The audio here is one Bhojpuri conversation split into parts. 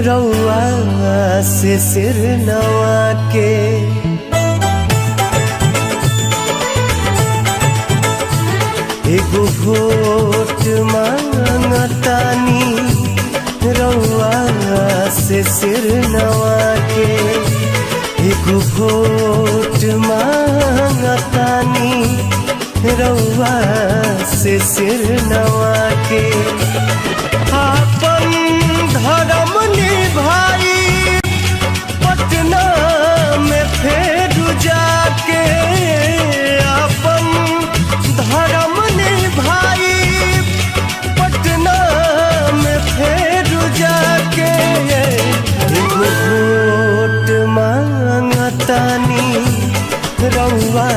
रउआ से सिर नवा के एगो वोट मांगतानी रउआ से सिर नवा के एगो वोट मांगतानी रउआ से सिर नवा के आपन धर्म निभाई पटना में फेर जाके अपन धर्म निभाई पटना में फेर जाके एगो वोट मांगतानी रउआ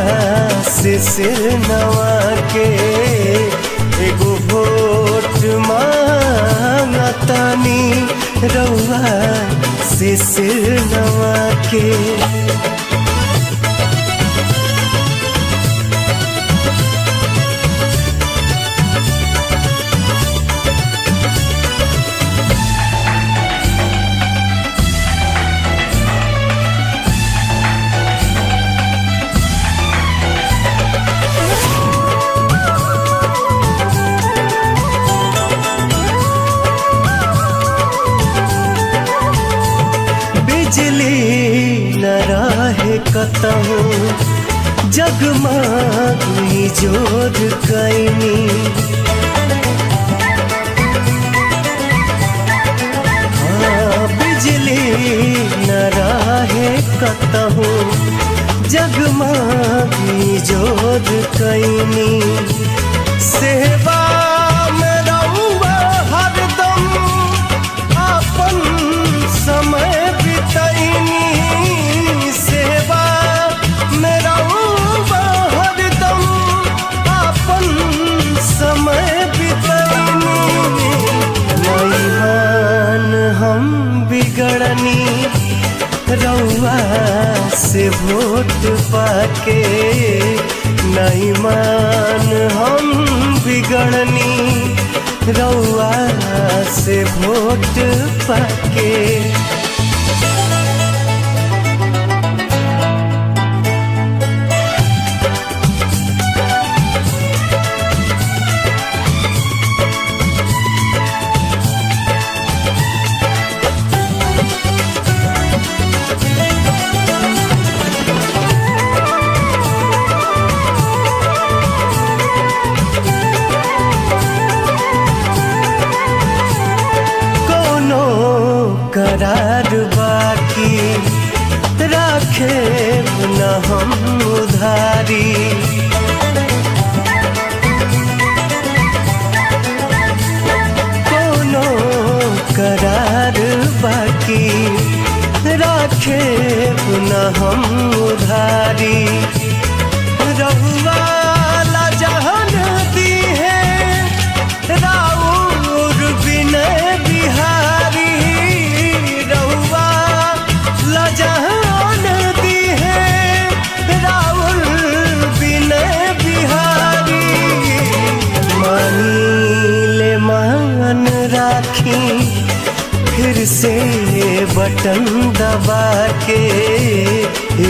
से सिर नवा के एगो वोट मांगतानी रउआ से सिर नवा के बिजली न रहे कतहु जगमगी जोर कैनी हाँ बिजली न रहे कतहु जगमगी जोर कैनी सेवा में रउआ हरदम अपन समय सेवा में रउआ हरदम अपन समय बितैनी नईमान हम बिगड़नी रउआ से वोट पाके नईमान हम बिगड़नी रउआ से वोट पाके करार बाकी राखे न हम उधारी कोनो करार बाकी राखे न हम उधारी रहुआ ला जहान दी है राउर विनय बिहारी जहान दी है राहुल विनय बिहारी मानी ले मान राखी फिर से बटन दबा के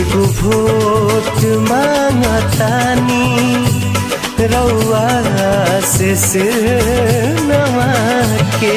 एगो वोट मांगतानी रउआ से सिर नवा के